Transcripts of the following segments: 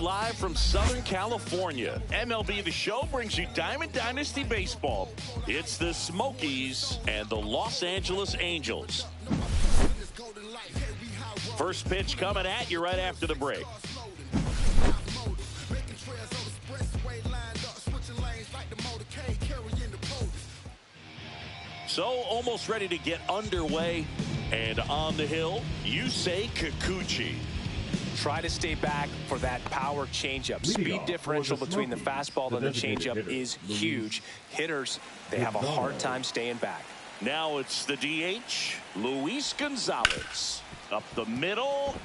live from Southern California. MLB The Show brings you Diamond Dynasty Baseball. It's the Smokies and the Los Angeles Angels. First pitch coming at you right after the break. So almost ready to get underway. And on the hill, Yusei Kikuchi. Try to stay back for that power changeup. Speed differential between the fastball and the changeup is huge. Hitters, they have a hard time staying back. Now it's the DH, Luis Gonzalez. Up the middle,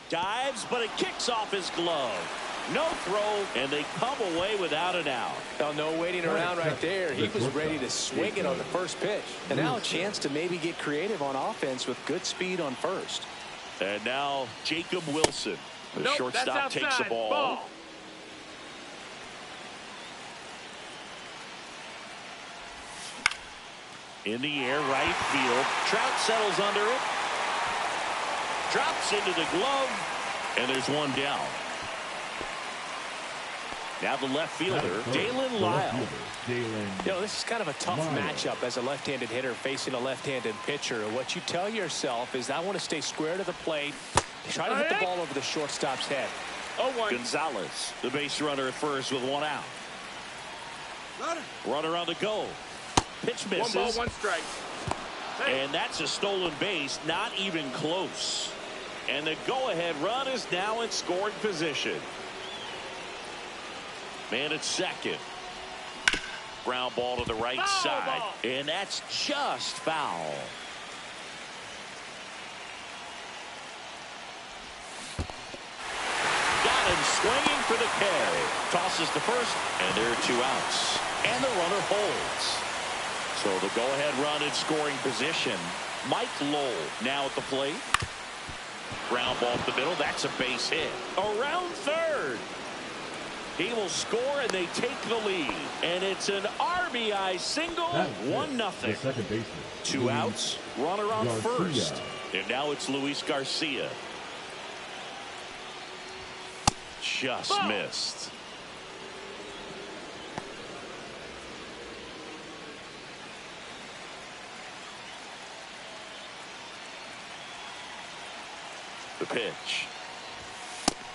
dives, but it kicks off his glove. No throw, and they come away without an out. Oh, no waiting around right there. He was ready to swing it on the first pitch. And now a chance to maybe get creative on offense with good speed on first. And now Jacob Wilson. The shortstop takes the ball. In the air, right field. Trout settles under it. Drops into the glove. And there's one down. Now the left fielder, Dalen Lyle. This is kind of a tough matchup as a left-handed hitter facing a left-handed pitcher. What you tell yourself is, I want to stay square to the plate. Try to hit the ball over the shortstop's head. Gonzalez, the base runner at first with one out. Runner on the go. Pitch misses. 1 ball, 1 strike. And that's a stolen base, not even close. And the go-ahead run is now in scoring position. Man at second. Ground ball to the right side. And that's just foul. Got him swinging for the K. Tosses the first, and there are 2 outs. And the runner holds. So the go-ahead run in scoring position. Mike Lowell now at the plate. Ground ball up the middle. That's a base hit. Around third. He will score, and they take the lead. And it's an RBI single, 1-0. 2 outs, runner on first. And now it's Luis Garcia. Just missed. The pitch.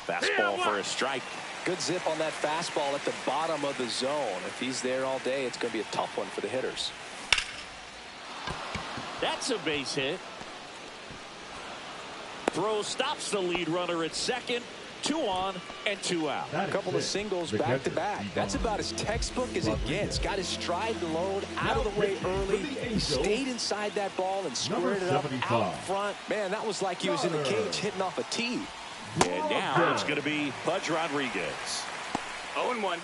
Fastball for a strike. Good zip on that fastball at the bottom of the zone. If he's there all day, it's going to be a tough one for the hitters. That's a base hit. Throw stops the lead runner at second. 2 on and 2 out. A couple of singles back to back. That's about as textbook as it gets. Got his stride load out of the way early. Stayed inside that ball and squared it up out front. Man, that was like he was in the cage hitting off a tee. And now it's going to be Pudge Rodriguez. 0-1.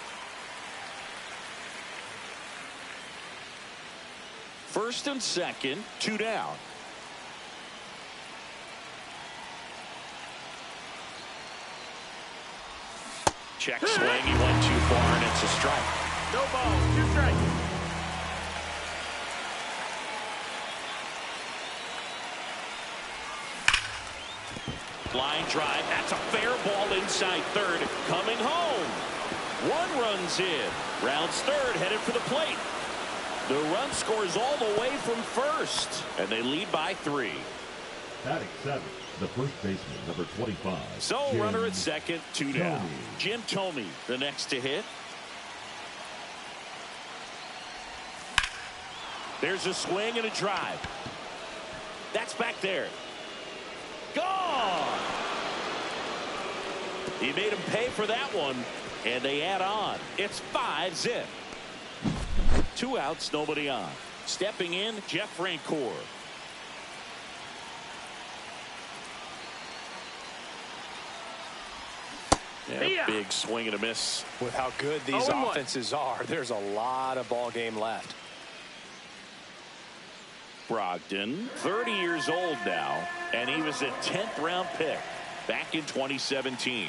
First and second, 2 down. Check swing. He went too far, and it's a strike. No ball, 2 strikes. Line drive. That's a fair ball inside third. Coming home. 1 runs in. Rounds third, headed for the plate. The run scores all the way from first, and they lead by 3. Batting 7, the first baseman, number 25. So runner at second, 2 down. Jim Thome, the next to hit. There's a swing and a drive. That's back there. Gone! He made him pay for that one, and they add on. It's 5-zip. 2 outs, nobody on. Stepping in, Jeff Francoeur. Yeah, big swing and a miss. With how good these offenses are, there's a lot of ball game left. Brogdon, 30 years old now, and he was a 10th round pick back in 2017.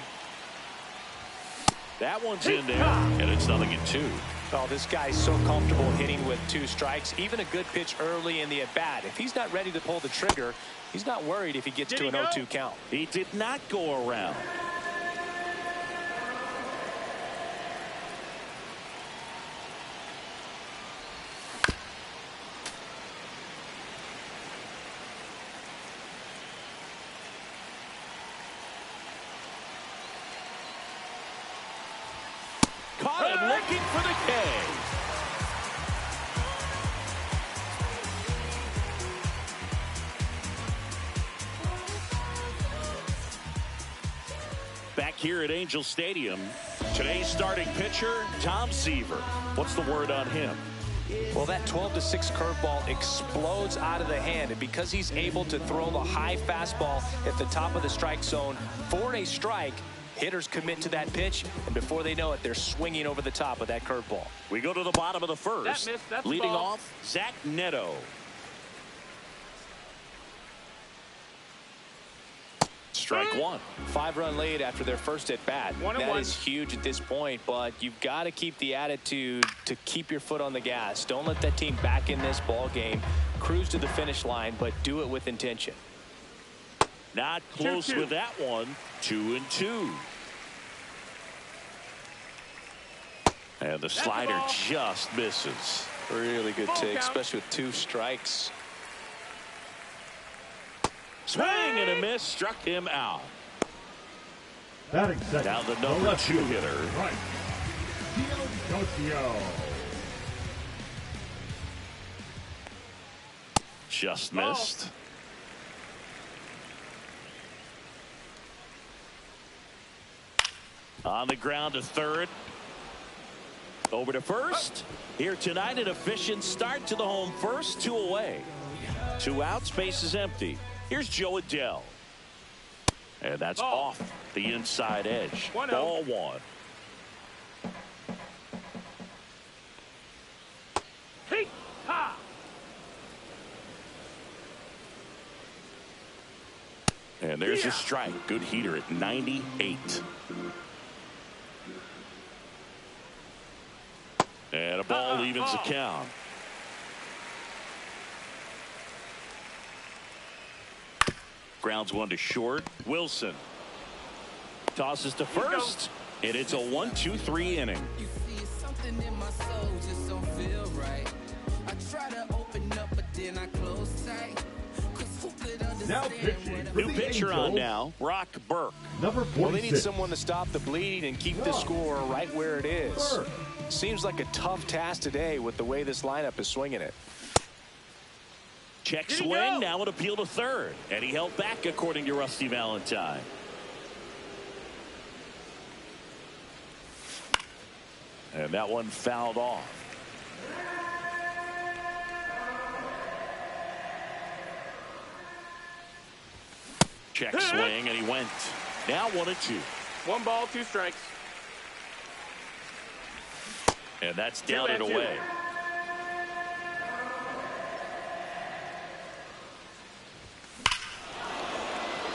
That one's in there, and it's 0-2. Oh, this guy's so comfortable hitting with 2 strikes. Even a good pitch early in the at-bat. If he's not ready to pull the trigger, he's not worried if he gets to an 0-2 count. He did not go around. looking for the K. Back here at Angel Stadium, today's starting pitcher, Tom Seaver. What's the word on him? Well, that 12-6 curveball explodes out of the hand, and because he's able to throw the high fastball at the top of the strike zone for a strike, hitters commit to that pitch, and before they know it, they're swinging over the top of that curveball. We go to the bottom of the first. That's leading ball. off, Zach Neto. Strike one. 5-run lead after their first at bat. That is huge at this point, but you've got to keep the attitude to keep your foot on the gas. Don't let that team back in this ball game. Cruise to the finish line, but do it with intention. Not close 2-2. with that one. 2-2. And the slider just misses. Really good Full take, count. especially with 2 strikes. Swing and a miss, struck him out. Batting second. Now the the number left 2 fielder, hitter. Right. Dionisio. Just missed. On the ground to third. Over to first. Here tonight, an efficient start to the home first. 2 away. 2 out, space is empty. Here's Joe Adele. And that's off the inside edge. 1-0. Ball 1. Hey, ha! And there's a strike. Good heater at 98. And a ball evens the count. Grounds one to short. Wilson tosses to first, and it's a 1-2-3 inning. You see something in my soul just don't feel right. I try to open up, but then I close tight. 'Cause who could Now understand pitching for New the pitcher on Angels, now, Brock Burke. number 46. Well, they need someone to stop the bleeding and keep the score right where it is. Burke. Seems like a tough task today with the way this lineup is swinging it. Check Did he swing, go? now an appeal to third. And he held back, according to Rusty Valentine. And that one fouled off. Check swing, and he went. Now 1-2. 1 ball, 2 strikes. And that's down and 2-2. away.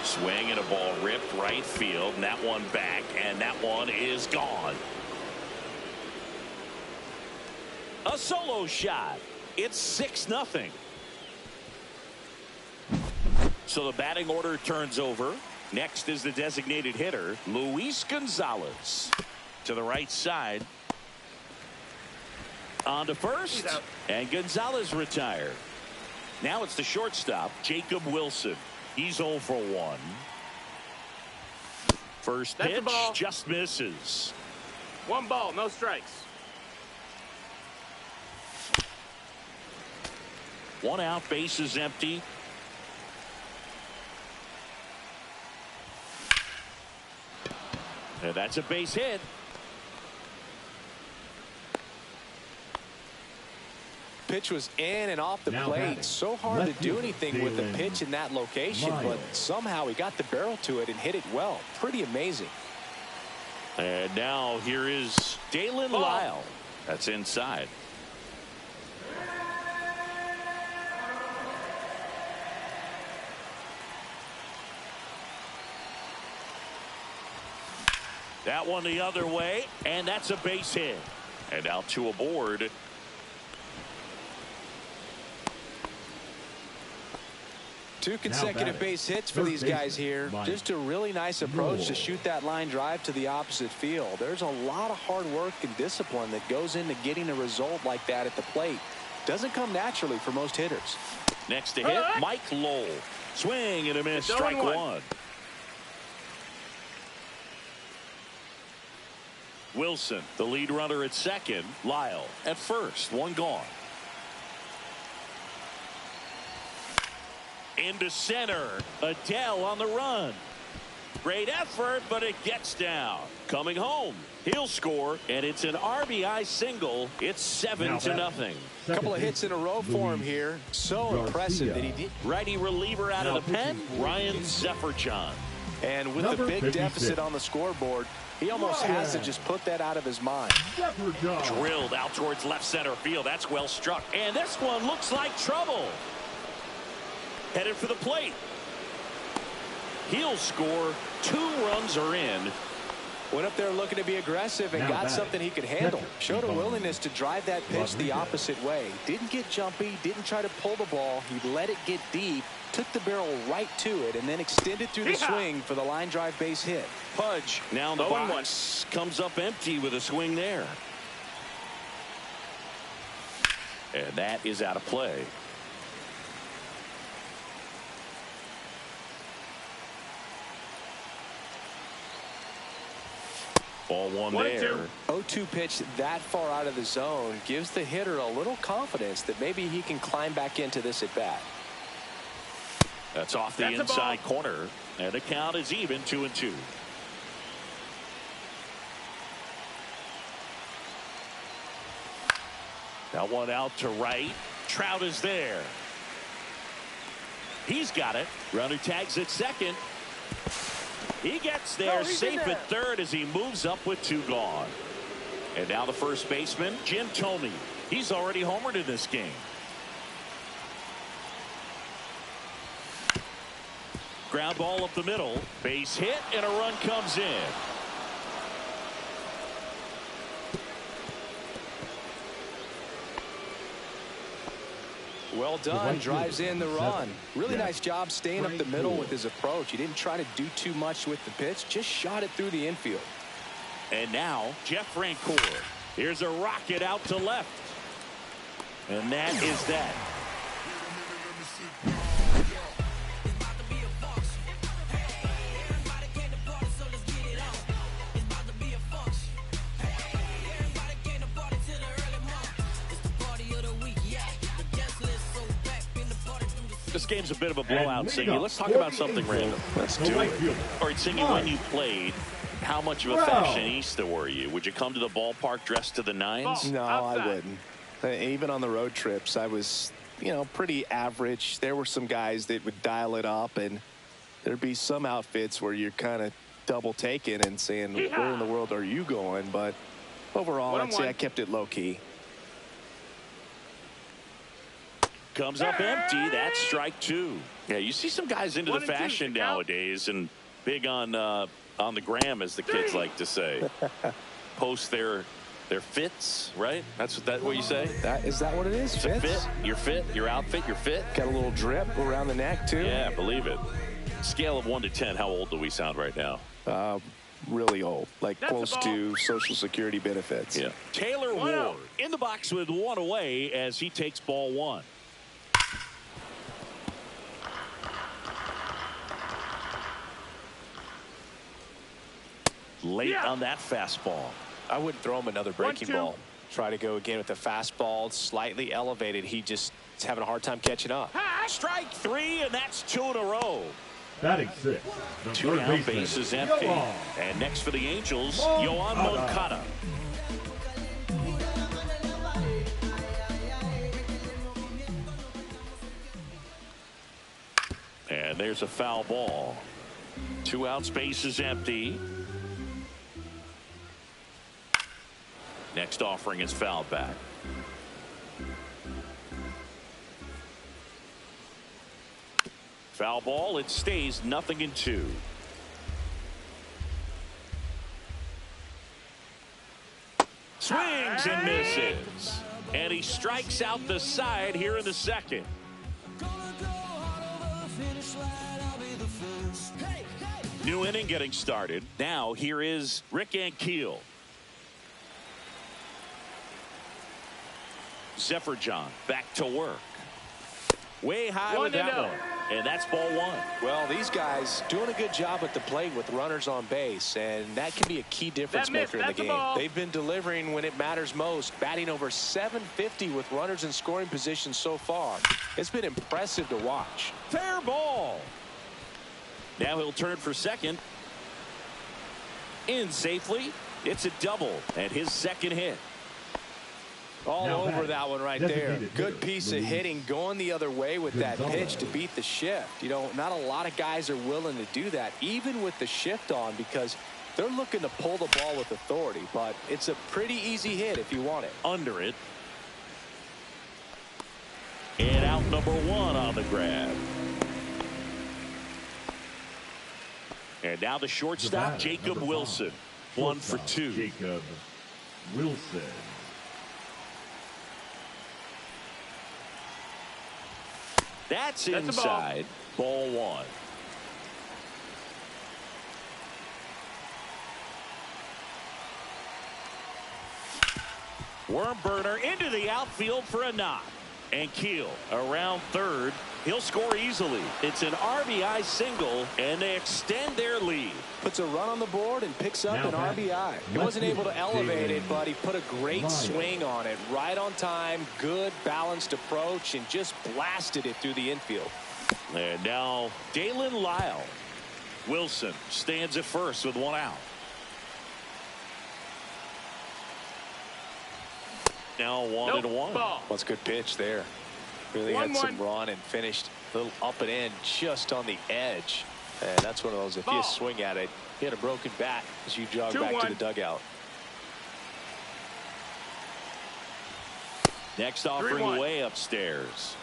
Swing and a ball ripped right field, and that one back, and that one is gone. A solo shot. It's 6-0. So the batting order turns over. Next is the designated hitter, Luis Gonzalez. To the right side. On to first, and Gonzalez retired. Now it's the shortstop, Jacob Wilson. He's 0 for 1. First That's a pitch ball. just misses. 1 ball, no strikes. 1 out, base is empty. And that's a base hit. Pitch was in and off the Now plate. batting, So hard to left do fielder, anything with the Dalen pitch in that location, Lyle. but somehow he got the barrel to it and hit it well. Pretty amazing. And now here is Dalen Ball. Lyle. That's inside. That one the other way, and that's a base hit. And now 2 aboard. Two consecutive batting, base hits for third these guys baseman, here. Mike Just a really nice approach to Lowell. shoot that line drive to the opposite field. There's a lot of hard work and discipline that goes into getting a result like that at the plate. Doesn't come naturally for most hitters. Next to hit, Mike Lowell. Swing and a miss, It's strike 0-1. 1. Wilson, the lead runner at second. Lyle at first. One gone. Into center. Adele on the run. Great effort, but it gets down. Coming home. He'll score, and it's an RBI single. It's 7-0. A couple of hits in a row for him here. So impressive that he did. Righty reliever out of the pen, Ryan Zefferjohn. And with the big deficit on the scoreboard, he almost has to just put that out of his mind. Drilled out towards left center field. That's well struck. And this one looks like trouble. Headed for the plate. He'll score. 2 runs are in. Went up there looking to be aggressive and got something he could handle. Showed a willingness to drive that pitch the opposite way. Didn't get jumpy, didn't try to pull the ball. He let it get deep, took the barrel right to it, and then extended through the swing for the line drive base hit. Pudge now in the box. Comes up empty with a swing there. And that is out of play. Ball one there. 0-2 pitch that far out of the zone gives the hitter a little confidence that maybe he can climb back into this at bat. That's off the inside corner, and the count is even 2-2. Now one out to right. Trout is there. He's got it. Runner tags at second. He gets there safe at third as he moves up with 2 gone. And now the first baseman, Jim Thome. He's already homered in this game. Ground ball up the middle. Base hit, and a run comes in. Well done. Drives in the run. Really nice job staying up the middle with his approach. He didn't try to do too much with the pitch. Just shot it through the infield. And now Jeff Francoeur. Here's a rocket out to left. And that is that. This game's a bit of a blowout, Singy. Let's talk about something random. Let's do it. All right, Singy, when you played, how much of a fashionista were you? Would you come to the ballpark dressed to the nines? No, I wouldn't. Even on the road trips, I was, pretty average. There were some guys that would dial it up, and there'd be some outfits where you're kind of double taking and saying, where in the world are you going? But overall, I'd say I kept it low key. Comes up empty. That's strike 2. Yeah, you see some guys into the fashion nowadays and big on the gram, as the kids like to say. Post their fits, right? That's what you say? Is that what it is? Fits? Fit, your fit, your outfit, your fit. Got a little drip around the neck, too. Yeah, believe it. Scale of 1 to 10, how old do we sound right now? Really old, like close to Social Security benefits. Yeah. Taylor Ward in the box with 1 away as he takes ball 1. Late on that fastball. I wouldn't throw him another breaking ball. Try to go again with the fastball, slightly elevated. He just is having a hard time catching up. Strike 3, and that's 2 in a row. Batting 6. 2 down, bases empty. And next for the Angels, Yoan Moncada. And there's a foul ball. 2 outs, bases empty. Next offering is fouled back. Foul ball. It stays 0-2. Swings and misses. And he strikes out the side here in the second. New inning getting started. Now here is Rick Ankiel. Zefferjohn back to work. Way high with that one. And that's ball one. Well, these guys doing a good job at the plate with runners on base, and that can be a key difference maker in the game. They've been delivering when it matters most, batting over 750 with runners in scoring position so far. It's been impressive to watch. Fair ball. Now he'll turn for second. In safely. It's a double and his second hit. All over that one right there. Good piece of hitting going the other way with that pitch to beat the shift. You know, not a lot of guys are willing to do that, even with the shift on, because they're looking to pull the ball with authority. But it's a pretty easy hit if you want it. Under it. And out number one on the grab. And now the shortstop, Jacob Wilson. 1 for 2. Jacob Wilson. That's inside. Ball one. Worm burner into the outfield for a knock. And Keel around third. He'll score easily. It's an RBI single, and they extend their lead. Puts a run on the board and picks up an RBI. He wasn't able to elevate it, but he put a great swing on it. Right on time, good balanced approach, and just blasted it through the infield. And now Dalen Lyle. Wilson stands at first with one out. Now 1-1. Well, it's a good pitch there. Really had some run and finished a little up and in just on the edge. And that's one of those, if you swing at it, you had a broken bat as you jog back to the dugout. Next offering way upstairs.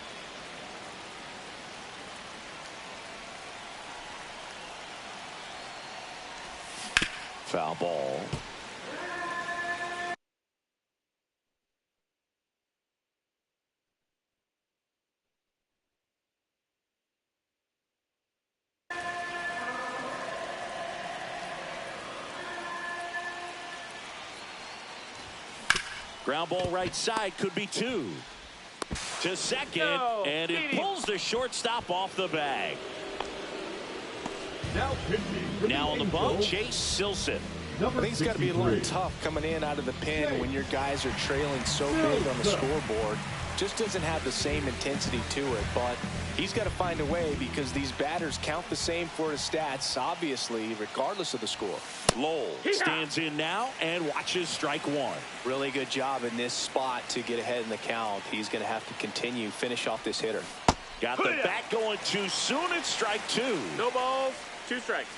Foul ball. Ground ball right side, could be 2. To second, and it pulls the shortstop off the bag. Now on the bump, Chase Silson. I think it's got to be a little tough coming in out of the pen when your guys are trailing so big on the scoreboard. Just doesn't have the same intensity to it, but he's got to find a way because these batters count the same for his stats, obviously, regardless of the score. Lowell stands in now and watches strike one. Really good job in this spot to get ahead in the count. He's going to have to continue, finish off this hitter. Got the bat going too soon. It's strike 2. No balls, 2 strikes.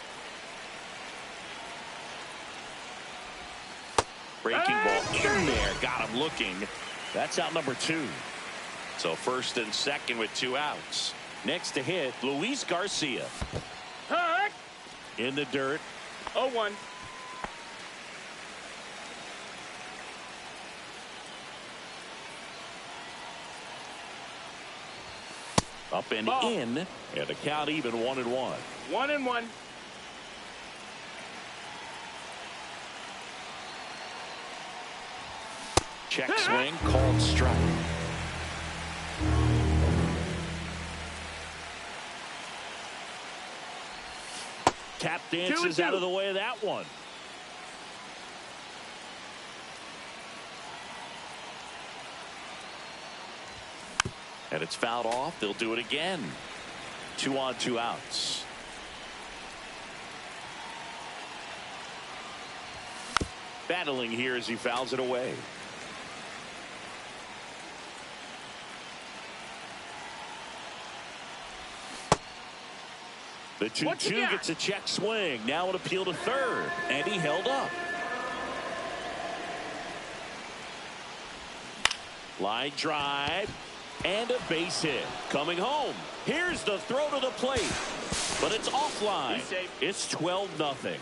Breaking ball in there. Got him looking. That's out number 2. So first and second with 2 outs. Next to hit, Luis Garcia. In the dirt. 0-1. Up and in. And the count even 1-1. 1-1. Check swing, called strike. Tap dances out of the way of that one. And it's fouled off. They'll do it again. 2 on, 2 outs. Battling here as he fouls it away. The 2-2 gets a check swing. Now an appeal to third. And he held up. Line drive. And a base hit. Coming home. Here's the throw to the plate. But it's offline. It's 12-0.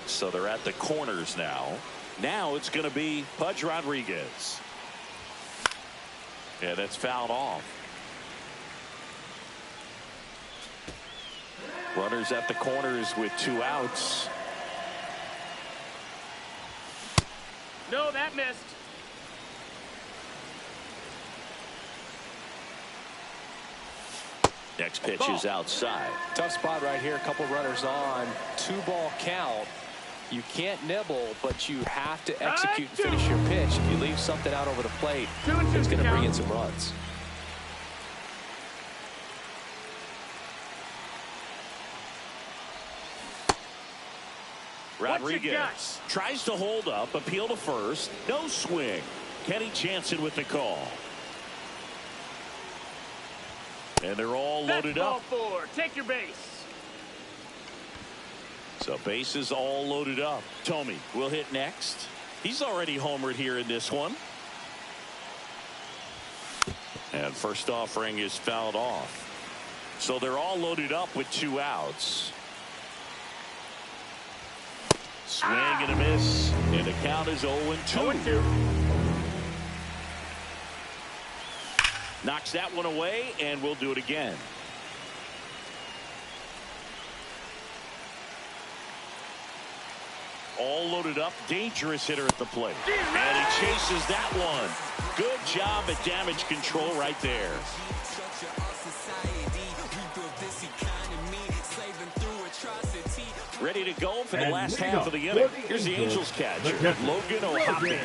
So they're at the corners now. Now it's going to be Pudge Rodriguez. And it's fouled off. Runners at the corners with 2 outs. No, that missed. Next pitch is outside. Tough spot right here. A couple runners on. 2-ball count. You can't nibble, but you have to execute and finish your pitch. If you leave something out over the plate, it's going to bring in some runs. Rodriguez tries to hold up, appeal to first. No swing. Kenny Jansen with the call. And they're all loaded up. Ball 4. Take your base. So bases all loaded up. Tomey will hit next. He's already homered here in this one. And first offering is fouled off. So they're all loaded up with 2 outs. Swing and a miss. And the count is 0-2. 0-2. Knocks that one away, and we'll do it again. All loaded up, dangerous hitter at the plate. And he chases that one. Good job at damage control right there. Ready to go for the last half of the inning. Here's the Angels catcher, Logan O'Hoppe.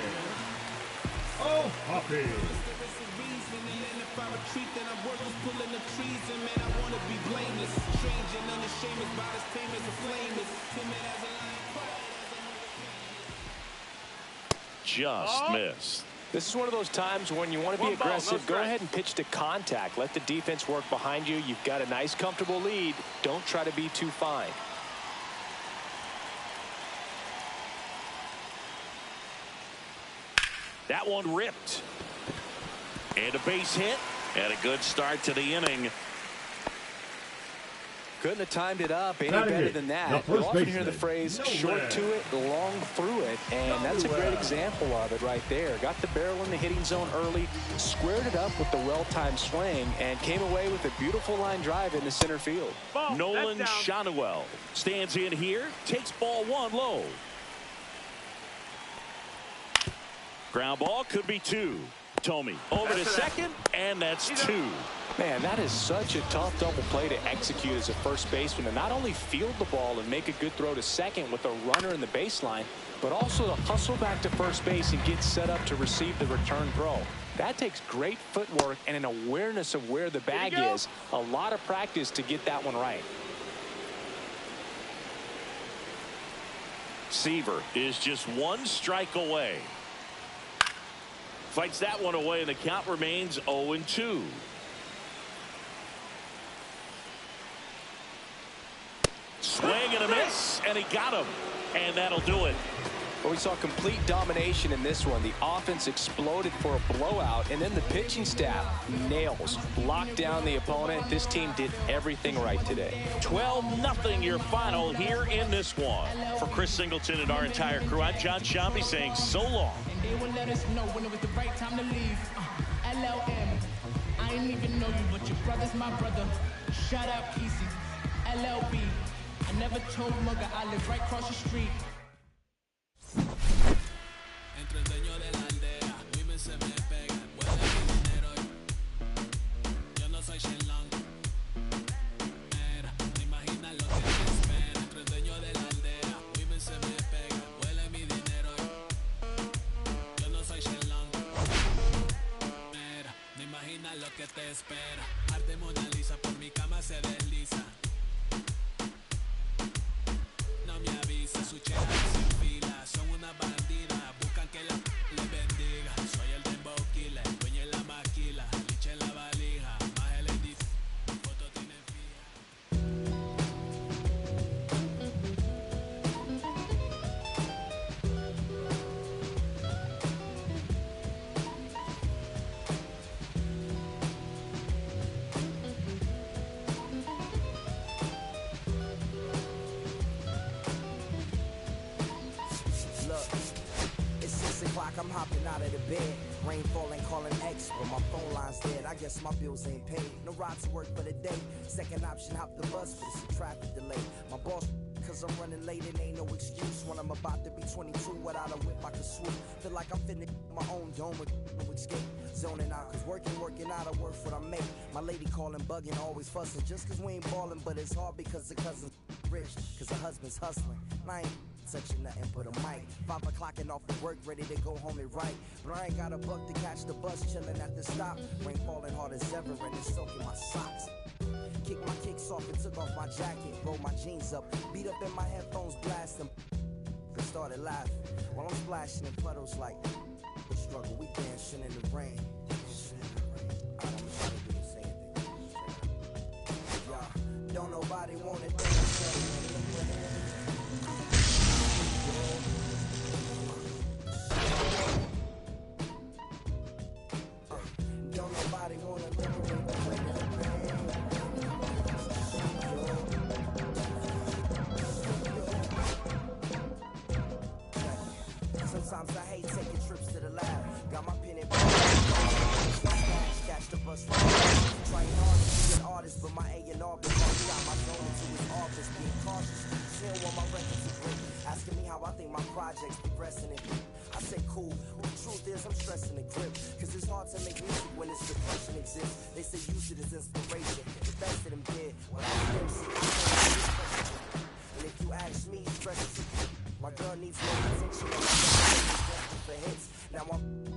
Just missed. This is one of those times when you want to be aggressive. Go ahead and pitch to contact. Let the defense work behind you. You've got a nice, comfortable lead. Don't try to be too fine. That one ripped. And a base hit. And a good start to the inning. Couldn't have timed it up any better than that. You often hear the phrase short to it, long through it, and that's a great example of it right there. Got the barrel in the hitting zone early, squared it up with the well-timed swing, and came away with a beautiful line drive into center field. Nolan Shanuel stands in here, takes ball 1 low. Ground ball could be 2. Tomey over to second, and that's 2. Man, that is such a tough double play to execute as a first baseman, to not only field the ball and make a good throw to second with a runner in the baseline, but also to hustle back to first base and get set up to receive the return throw. That takes great footwork and an awareness of where the bag is. A lot of practice to get that one right. Seaver is just 1 strike away. Fights that one away, and the count remains 0-2. Swing and a miss, and he got him. And that'll do it. Well, we saw complete domination in this one. The offense exploded for a blowout, and then the pitching staff nails. Locked down the opponent. This team did everything right today. 12-0 your final here in this one. For Chris Singleton and our entire crew, I'm John Shambi saying so long. They will let us know when it was the right time to leave. LLM. I ain't even know you, but your brother's my brother. Shout out Kesey. LLB. I never told Mugga I live right across the street. Entre el dueño de la aldea, vive se me pega, huele mi dinero. Yo no soy Shenlong. Mira, te imaginas lo que te espera. Entre el dueño de la aldea, vive se me pega, huele mi dinero. Yo no soy Shenlong. Mira, te imaginas lo que te espera. Arte Mona Lisa por mi cama se desliza. No me avisa, su chera sin fila, son una bandida, buscan que la le bendiga. Soy el dembow hopping out of the bed, rain falling, calling X, but my phone line's dead. I guess my bills ain't paid. No ride to work for the day. Second option, hop the bus, but it's a traffic delay. My boss, cause I'm running late and ain't no excuse. When I'm about to be 22, without a whip I can swoop. Feel like I'm finna my own dome with no escape. Zoning out, cause working out, I work what I make. My lady calling, bugging, always fussing. Just cause we ain't ballin', but it's hard because the cousin's rich. Cause the husband's hustling. And I ain't touching nothing but a mic. 5 o'clock and off of work, ready to go home and write. But I ain't got a buck to catch the bus, chillin' at the stop. Rain falling hard as ever and it's soaking my socks. Kicked my kicks off and took off my jacket. Rolled my jeans up, beat up in my headphones, blasting. And started laughing while I'm splashing in puddles like the struggle. We dancing in the rain. I don't know how to do the same thing. Yeah, don't nobody wanna dance in the rain. Don't nobody wanna liberate the rain. Sometimes I hate taking trips to the lab. Got my pen and paper. Catch the bus from trying hard to be an artist, but my A&R been hard. Got my zone into his office, being cautious. She don't want my record to break. Asking me how I think my project's progressing. I say cool, but the truth is I'm stressing the grip. Cause it's hard to make music when this depression exists. They say use it as inspiration. The best of them did. What I them see, I know. And if you ask me, stress is my girl needs more attention for hits. Now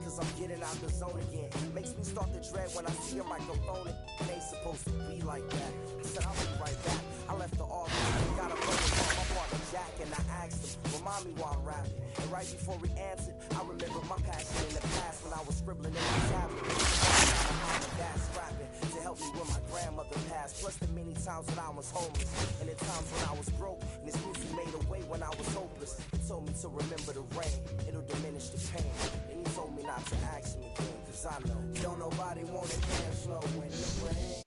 cause I'm getting out the zone again. Makes me start to dread when I see a microphone. It ain't supposed to be like that. I said I'll be right back. I left the office, got a phone call my partner Jack, and I asked him, remind me while I'm rapping. And right before he answered, I remember my passion in the past when I was scribbling in my tablet. That's rapping to help me when my grandmother passed. Plus the many times when I was homeless, and the times when I was broke. And this music made a way when I was hopeless. It told me to remember the rain, it'll diminish the pain. And he told me not to ask him again, cause I know don't nobody wanna dance slow when it rains.